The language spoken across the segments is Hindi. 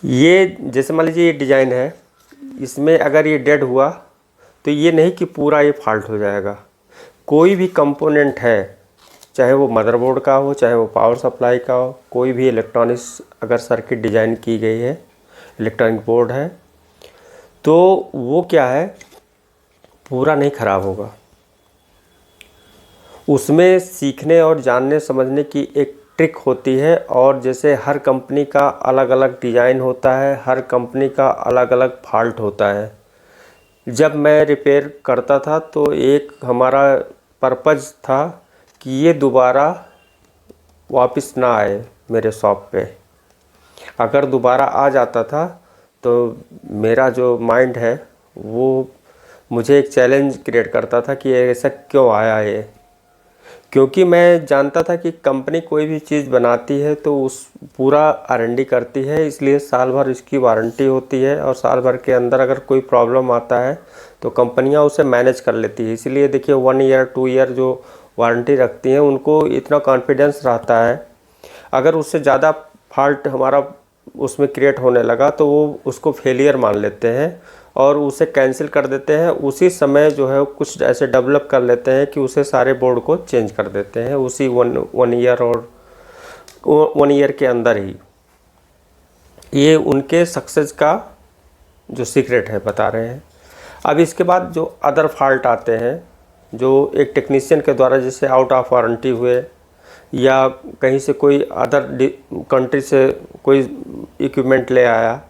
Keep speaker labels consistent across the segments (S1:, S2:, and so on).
S1: ये जैसे मान लीजिए ये डिज़ाइन है, इसमें अगर ये डेड हुआ तो ये नहीं कि पूरा ये फॉल्ट हो जाएगा। कोई भी कंपोनेंट है, चाहे वो मदरबोर्ड का हो, चाहे वो पावर सप्लाई का हो, कोई भी इलेक्ट्रॉनिक्स अगर सर्किट डिज़ाइन की गई है, इलेक्ट्रॉनिक बोर्ड है, तो वो क्या है, पूरा नहीं ख़राब होगा। उसमें सीखने और जानने समझने की एक ट्रिक होती है, और जैसे हर कंपनी का अलग अलग डिज़ाइन होता है, हर कंपनी का अलग अलग फॉल्ट होता है। जब मैं रिपेयर करता था तो एक हमारा पर्पज़ था कि ये दोबारा वापस ना आए मेरे शॉप पे। अगर दोबारा आ जाता था तो मेरा जो माइंड है वो मुझे एक चैलेंज क्रिएट करता था कि ऐसा क्यों आया ये। क्योंकि मैं जानता था कि कंपनी कोई भी चीज़ बनाती है तो उस पूरा R&D करती है, इसलिए साल भर इसकी वारंटी होती है, और साल भर के अंदर अगर कोई प्रॉब्लम आता है तो कंपनियां उसे मैनेज कर लेती है। इसीलिए देखिए 1 ईयर 2 ईयर जो वारंटी रखती हैं उनको इतना कॉन्फिडेंस रहता है। अगर उससे ज़्यादा फॉल्ट हमारा उसमें क्रिएट होने लगा तो वो उसको फेलियर मान लेते हैं और उसे कैंसिल कर देते हैं। उसी समय जो है कुछ ऐसे डेवलप कर लेते हैं कि उसे सारे बोर्ड को चेंज कर देते हैं उसी वन ईयर और 1 ईयर के अंदर ही। ये उनके सक्सेस का जो सीक्रेट है बता रहे हैं। अब इसके बाद जो अदर फॉल्ट आते हैं, जो एक टेक्नीशियन के द्वारा जैसे आउट ऑफ वारंटी हुए, या कहीं से कोई अदर कंट्री से कोई इक्विपमेंट ले आया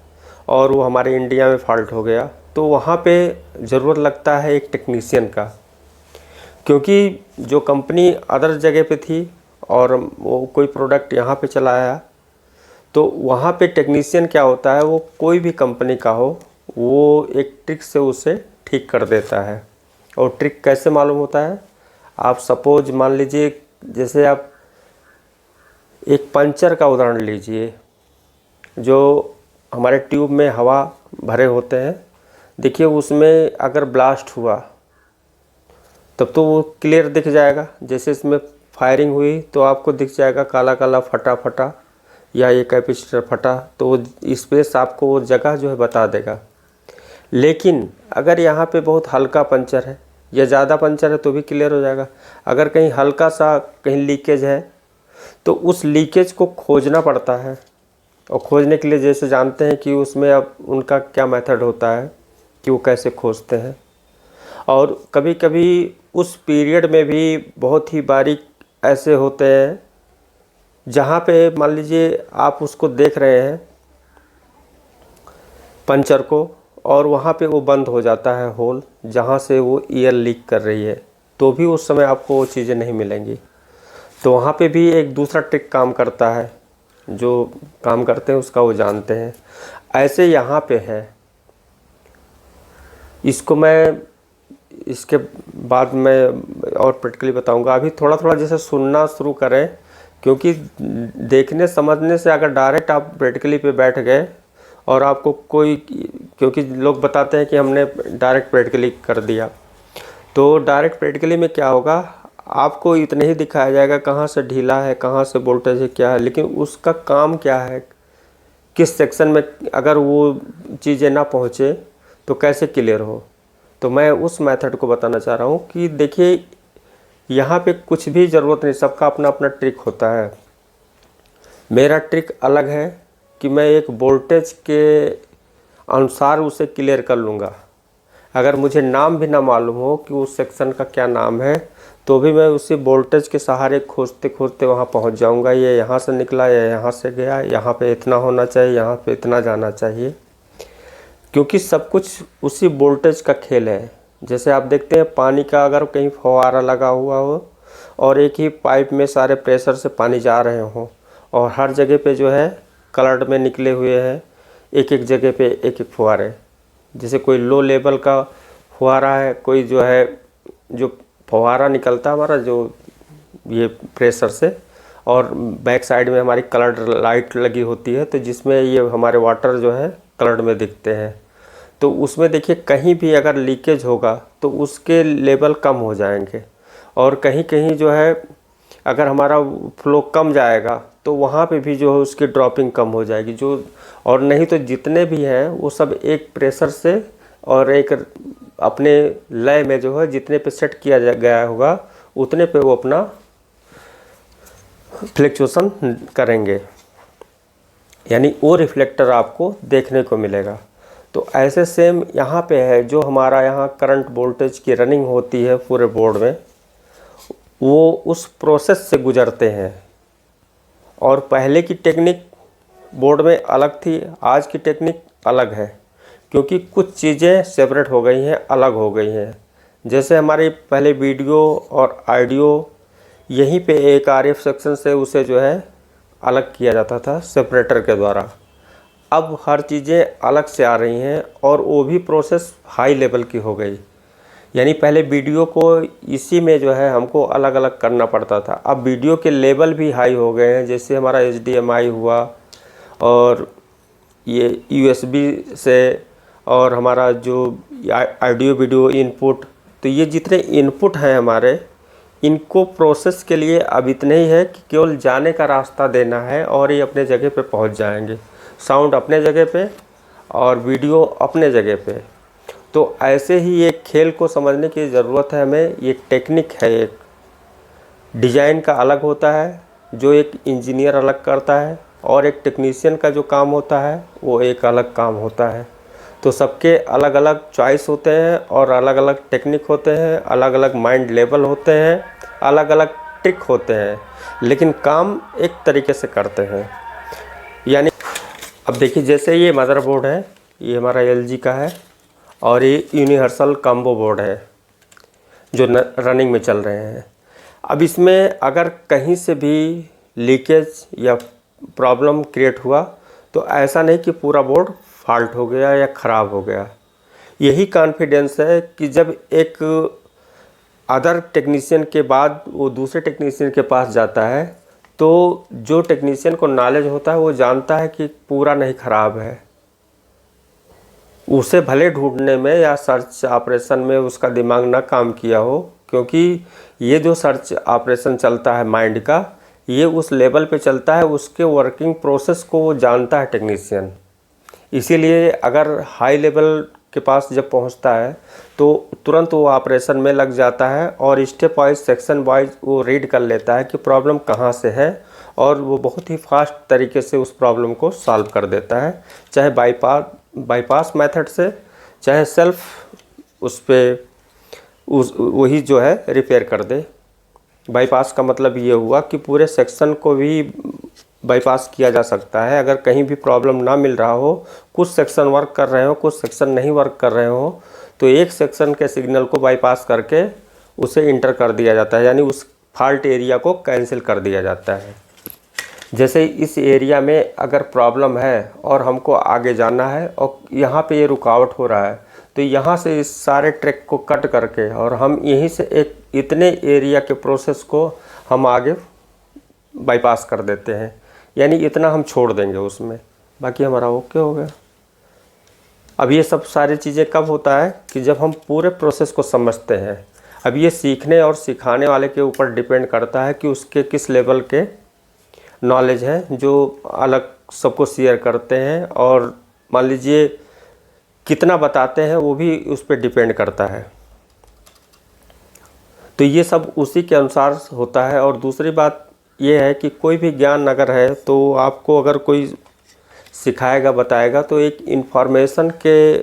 S1: और वो हमारे इंडिया में फॉल्ट हो गया, तो वहाँ पे ज़रूरत लगता है एक टेक्नीशियन का। क्योंकि जो कंपनी अदर जगह पे थी और वो कोई प्रोडक्ट यहाँ पे चला आया, तो वहाँ पे टेक्नीशियन क्या होता है, वो कोई भी कंपनी का हो, वो एक ट्रिक से उसे ठीक कर देता है। और ट्रिक कैसे मालूम होता है, आप सपोज मान लीजिए जैसे आप एक पंचर का उदाहरण लीजिए, जो हमारे ट्यूब में हवा भरे होते हैं, देखिए उसमें अगर ब्लास्ट हुआ तब तो वो क्लियर दिख जाएगा। जैसे इसमें फायरिंग हुई तो आपको दिख जाएगा काला काला फटा फटा, या ये कैपेसिटर फटा, तो वो स्पेस आपको वो जगह जो है बता देगा। लेकिन अगर यहाँ पे बहुत हल्का पंचर है या ज़्यादा पंचर है तो भी क्लियर हो जाएगा। अगर कहीं हल्का सा कहीं लीकेज है तो उस लीकेज को खोजना पड़ता है, और खोजने के लिए जैसे जानते हैं कि उसमें अब उनका क्या मेथड होता है कि वो कैसे खोजते हैं। और कभी कभी उस पीरियड में भी बहुत ही बारीक ऐसे होते हैं जहाँ पे मान लीजिए आप उसको देख रहे हैं पंचर को, और वहाँ पे वो बंद हो जाता है होल जहाँ से वो एयर लीक कर रही है, तो भी उस समय आपको वो चीज़ें नहीं मिलेंगी। तो वहाँ पे भी एक दूसरा ट्रिक काम करता है, जो काम करते हैं उसका वो जानते हैं। ऐसे यहाँ पे है, इसको मैं इसके बाद मैं और प्रैक्टिकली बताऊंगा। अभी थोड़ा थोड़ा जैसे सुनना शुरू करें, क्योंकि देखने समझने से अगर डायरेक्ट आप प्रैक्टिकली पे बैठ गए और आपको कोई, क्योंकि लोग बताते हैं कि हमने डायरेक्ट प्रैक्टिकली कर दिया, तो डायरेक्ट प्रैक्टिकली में क्या होगा, आपको इतना ही दिखाया जाएगा कहाँ से ढीला है, कहाँ से वोल्टेज है, क्या है, लेकिन उसका काम क्या है, किस सेक्शन में अगर वो चीज़ें ना पहुँचे तो कैसे क्लियर हो। तो मैं उस मेथड को बताना चाह रहा हूँ कि देखिए यहाँ पे कुछ भी ज़रूरत नहीं, सबका अपना अपना ट्रिक होता है। मेरा ट्रिक अलग है कि मैं एक वोल्टेज के अनुसार उसे क्लियर कर लूँगा। अगर मुझे नाम भी ना मालूम हो कि उस सेक्शन का क्या नाम है, तो भी मैं उसी वोल्टेज के सहारे खोजते खोजते वहाँ पहुँच जाऊँगा। ये यहाँ से निकला, या यहाँ से गया, यहाँ पे इतना होना चाहिए, यहाँ पे इतना जाना चाहिए, क्योंकि सब कुछ उसी वोल्टेज का खेल है। जैसे आप देखते हैं पानी का, अगर कहीं फव्वारा लगा हुआ हो और एक ही पाइप में सारे प्रेशर से पानी जा रहे हों, और हर जगह पे जो है कलर्ड में निकले हुए हैं, एक एक जगह पे एक एक फुहारे। जैसे कोई लो लेवल का फुहारा है, कोई जो है जो फुहारा निकलता है हमारा जो ये प्रेशर से, और बैक साइड में हमारी कलर्ड लाइट लगी होती है, तो जिसमें ये हमारे वाटर जो है कलर्ड में दिखते हैं। तो उसमें देखिए कहीं भी अगर लीकेज होगा तो उसके लेवल कम हो जाएंगे, और कहीं कहीं जो है अगर हमारा फ्लो कम जाएगा तो वहाँ पे भी जो है उसकी ड्रॉपिंग कम हो जाएगी। जो और नहीं तो जितने भी हैं वो सब एक प्रेशर से और एक अपने लय में जो है जितने पे सेट किया गया होगा उतने पे वो अपना फ्लक्चुएशन करेंगे, यानी वो रिफ्लेक्टर आपको देखने को मिलेगा। तो ऐसे सेम यहाँ पे है, जो हमारा यहाँ करंट वोल्टेज की रनिंग होती है पूरे बोर्ड में, वो उस प्रोसेस से गुजरते हैं। और पहले की टेक्निक बोर्ड में अलग थी, आज की टेक्निक अलग है, क्योंकि कुछ चीज़ें सेपरेट हो गई हैं, अलग हो गई हैं। जैसे हमारे पहले वीडियो और ऑडियो यहीं पे एक आरएफ सेक्शन से उसे जो है अलग किया जाता था सेपरेटर के द्वारा। अब हर चीज़ें अलग से आ रही हैं और वो भी प्रोसेस हाई लेवल की हो गई। यानी पहले वीडियो को इसी में जो है हमको अलग अलग करना पड़ता था, अब वीडियो के लेवल भी हाई हो गए हैं। जैसे हमारा HDMI हुआ और ये USB से, और हमारा जो ऑडियो वीडियो इनपुट, तो ये जितने इनपुट हैं हमारे, इनको प्रोसेस के लिए अब इतने ही है कि केवल जाने का रास्ता देना है और ये अपने जगह पे पहुंच जाएंगे। साउंड अपने जगह पे और वीडियो अपने जगह पे। तो ऐसे ही एक खेल को समझने की ज़रूरत है हमें। ये टेक्निक है, एक डिज़ाइन का अलग होता है जो एक इंजीनियर अलग करता है, और एक टेक्नीशियन का जो काम होता है वो एक अलग काम होता है। तो सबके अलग अलग चॉइस होते हैं और अलग अलग टेक्निक होते हैं, अलग अलग माइंड लेवल होते हैं, अलग अलग ट्रिक होते हैं, लेकिन काम एक तरीके से करते हैं। यानी अब देखिए, जैसे ये मदरबोर्ड है, ये हमारा LG का है, और ये यूनिवर्सल कॉम्बो बोर्ड है जो रनिंग में चल रहे हैं। अब इसमें अगर कहीं से भी लीकेज या प्रॉब्लम क्रिएट हुआ तो ऐसा नहीं कि पूरा बोर्ड फॉल्ट हो गया या ख़राब हो गया। यही कॉन्फिडेंस है कि जब एक अदर टेक्नीशियन के बाद वो दूसरे टेक्नीशियन के पास जाता है, तो जो टेक्नीशियन को नॉलेज होता है वो जानता है कि पूरा नहीं ख़राब है। उसे भले ढूंढने में या सर्च ऑपरेशन में उसका दिमाग ना काम किया हो, क्योंकि ये जो सर्च ऑपरेशन चलता है माइंड का, ये उस लेवल पे चलता है, उसके वर्किंग प्रोसेस को वो जानता है टेक्नीशियन। इसीलिए अगर हाई लेवल के पास जब पहुंचता है तो तुरंत वो ऑपरेशन में लग जाता है और स्टेप वाइज, सेक्शन वाइज वो रीड कर लेता है कि प्रॉब्लम कहाँ से है, और वो बहुत ही फास्ट तरीके से उस प्रॉब्लम को सॉल्व कर देता है, चाहे बाईपास मेथड से, चाहे सेल्फ उस पर वही जो है रिपेयर कर दे। बाईपास का मतलब ये हुआ कि पूरे सेक्शन को भी बाईपास किया जा सकता है। अगर कहीं भी प्रॉब्लम ना मिल रहा हो, कुछ सेक्शन वर्क कर रहे हो, कुछ सेक्शन नहीं वर्क कर रहे हो, तो एक सेक्शन के सिग्नल को बाईपास करके उसे इंटर कर दिया जाता है, यानी उस फॉल्ट एरिया को कैंसिल कर दिया जाता है। जैसे इस एरिया में अगर प्रॉब्लम है और हमको आगे जाना है और यहाँ पे ये रुकावट हो रहा है, तो यहाँ से इस सारे ट्रैक को कट करके और हम यहीं से एक इतने एरिया के प्रोसेस को हम आगे बाईपास कर देते हैं, यानी इतना हम छोड़ देंगे उसमें, बाकी हमारा ओके हो गया। अब ये सब सारी चीज़ें कब होता है कि जब हम पूरे प्रोसेस को समझते हैं। अब ये सीखने और सिखाने वाले के ऊपर डिपेंड करता है कि उसके किस लेवल के नॉलेज है, जो अलग सबको शेयर करते हैं, और मान लीजिए कितना बताते हैं, वो भी उस पर डिपेंड करता है। तो ये सब उसी के अनुसार होता है। और दूसरी बात ये है कि कोई भी ज्ञान अगर है तो आपको अगर कोई सिखाएगा, बताएगा, तो एक इन्फॉर्मेशन के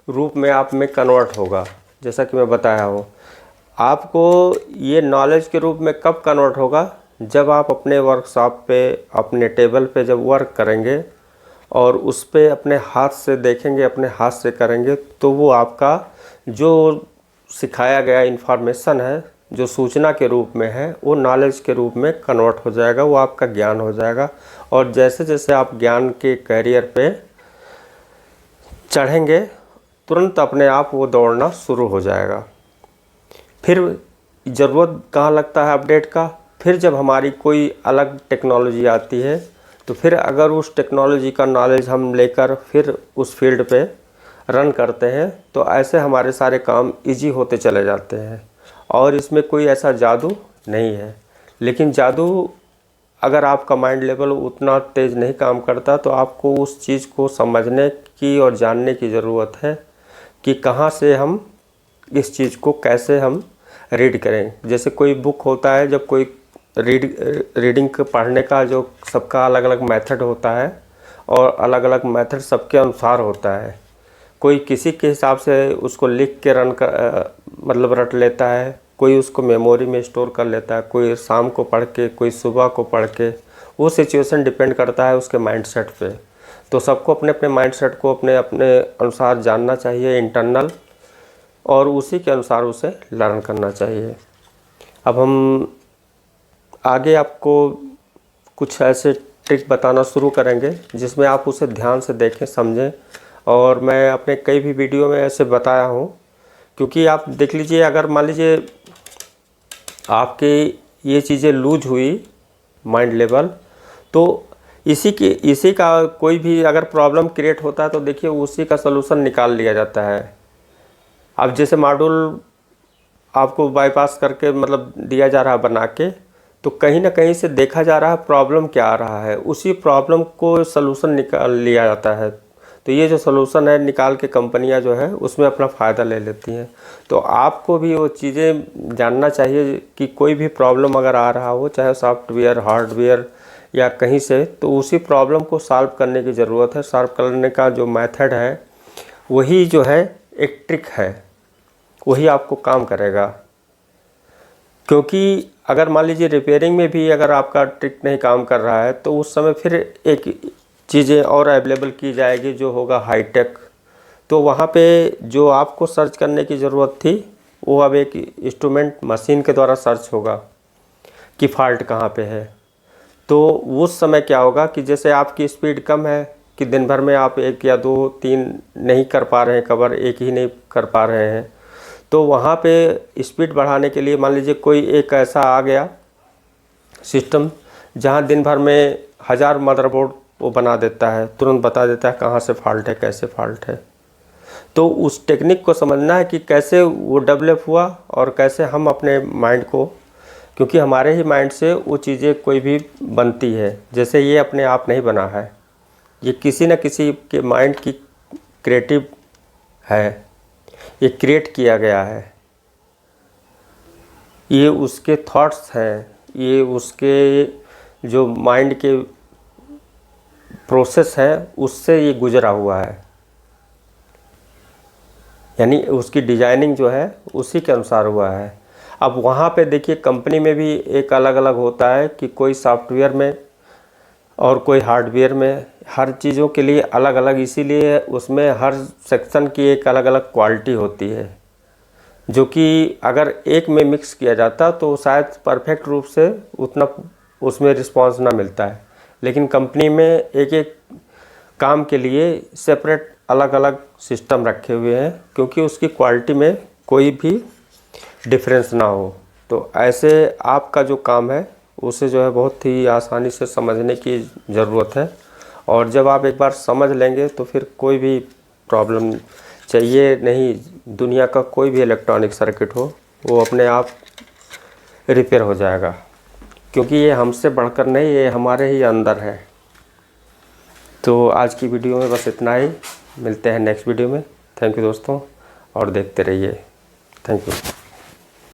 S1: रूप में आप में कन्वर्ट होगा। जैसा कि मैं बताया हूँ आपको, ये नॉलेज के रूप में कब कन्वर्ट होगा, जब आप अपने वर्कशॉप पे, अपने टेबल पे जब वर्क करेंगे और उस पे अपने हाथ से देखेंगे, अपने हाथ से करेंगे, तो वो आपका जो सिखाया गया इन्फॉर्मेशन है, जो सूचना के रूप में है, वो नॉलेज के रूप में कन्वर्ट हो जाएगा, वो आपका ज्ञान हो जाएगा। और जैसे जैसे आप ज्ञान के कैरियर पे चढ़ेंगे, तुरंत अपने आप वो दौड़ना शुरू हो जाएगा। फिर ज़रूरत कहाँ लगता है अपडेट का, फिर जब हमारी कोई अलग टेक्नोलॉजी आती है, तो फिर अगर उस टेक्नोलॉजी का नॉलेज हम लेकर फिर उस फील्ड पे रन करते हैं, तो ऐसे हमारे सारे काम इजी होते चले जाते हैं। और इसमें कोई ऐसा जादू नहीं है, लेकिन जादू अगर आपका माइंड लेवल उतना तेज़ नहीं काम करता तो आपको उस चीज़ को समझने की और जानने की ज़रूरत है कि कहाँ से हम इस चीज़ को कैसे हम रीड करें। जैसे कोई बुक होता है, जब कोई रीडिंग पढ़ने का जो सबका अलग अलग मेथड होता है और अलग अलग मेथड सबके अनुसार होता है। कोई किसी के हिसाब से उसको लिख के मतलब रट लेता है, कोई उसको मेमोरी में स्टोर कर लेता है, कोई शाम को पढ़ के, कोई सुबह को पढ़ के। वो सिचुएशन डिपेंड करता है उसके माइंडसेट पे। तो सबको अपने अपने माइंडसेट को अपने अपने अनुसार जानना चाहिए इंटरनल, और उसी के अनुसार उसे लर्न करना चाहिए। अब हम आगे आपको कुछ ऐसे ट्रिक बताना शुरू करेंगे जिसमें आप उसे ध्यान से देखें, समझें। और मैं अपने कई भी वीडियो में ऐसे बताया हूँ, क्योंकि आप देख लीजिए, अगर मान लीजिए आपकी ये चीज़ें लूज हुई माइंड लेवल, तो इसी का कोई भी अगर प्रॉब्लम क्रिएट होता है तो देखिए उसी का सलूशन निकाल लिया जाता है। अब जैसे मॉड्यूल आपको बाईपास करके मतलब दिया जा रहा है बना के, तो कहीं ना कहीं से देखा जा रहा है प्रॉब्लम क्या आ रहा है, उसी प्रॉब्लम को सलूशन निकाल लिया जाता है। तो ये जो सलूशन है निकाल के कंपनियां जो है उसमें अपना फ़ायदा ले लेती हैं। तो आपको भी वो चीज़ें जानना चाहिए कि कोई भी प्रॉब्लम अगर आ रहा हो, चाहे सॉफ्टवेयर, हार्डवेयर या कहीं से, तो उसी प्रॉब्लम को सॉल्व करने की ज़रूरत है। सॉल्व करने का जो मेथड है वही जो है एक ट्रिक है, वही आपको काम करेगा। क्योंकि अगर मान लीजिए रिपेयरिंग में भी अगर आपका ट्रिक नहीं काम कर रहा है तो उस समय फिर एक चीज़ें और अवेलेबल की जाएगी जो होगा हाईटेक। तो वहाँ पे जो आपको सर्च करने की ज़रूरत थी वो अब एक इंस्ट्रूमेंट मशीन के द्वारा सर्च होगा कि फ़ॉल्ट कहाँ पे है। तो उस समय क्या होगा कि जैसे आपकी स्पीड कम है कि दिन भर में आप 1 या 2, 3 नहीं कर पा रहे हैं कवर, एक ही नहीं कर पा रहे हैं, तो वहाँ पे स्पीड बढ़ाने के लिए मान लीजिए कोई एक ऐसा आ गया सिस्टम जहाँ दिन भर में 1000 मदरबोर्ड वो बना देता है, तुरंत बता देता है कहाँ से फॉल्ट है, कैसे फॉल्ट है। तो उस टेक्निक को समझना है कि कैसे वो डेवलप हुआ और कैसे हम अपने माइंड को, क्योंकि हमारे ही माइंड से वो चीज़ें कोई भी बनती है, जैसे ये अपने आप नहीं बना है, ये किसी न किसी के माइंड की क्रिएटिव है, ये क्रिएट किया गया है, ये उसके थॉट्स हैं, ये उसके जो माइंड के प्रोसेस है उससे ये गुजरा हुआ है। यानी उसकी डिजाइनिंग जो है उसी के अनुसार हुआ है। अब वहाँ पे देखिए कंपनी में भी एक अलग अलग होता है कि कोई सॉफ्टवेयर में और कोई हार्डवेयर में, हर चीज़ों के लिए अलग अलग, इसीलिए उसमें हर सेक्शन की एक अलग अलग क्वालिटी होती है, जो कि अगर एक में मिक्स किया जाता तो शायद परफेक्ट रूप से उतना उसमें रिस्पांस ना मिलता है। लेकिन कंपनी में एक एक काम के लिए सेपरेट अलग अलग सिस्टम रखे हुए हैं, क्योंकि उसकी क्वालिटी में कोई भी डिफरेंस ना हो। तो ऐसे आपका जो काम है उसे जो है बहुत ही आसानी से समझने की ज़रूरत है, और जब आप एक बार समझ लेंगे तो फिर कोई भी प्रॉब्लम चाहिए नहीं, दुनिया का कोई भी इलेक्ट्रॉनिक सर्किट हो वो अपने आप रिपेयर हो जाएगा, क्योंकि ये हमसे बढ़कर नहीं, ये हमारे ही अंदर है। तो आज की वीडियो में बस इतना ही, मिलते हैं नेक्स्ट वीडियो में। थैंक यू दोस्तों, और देखते रहिए। Thank you.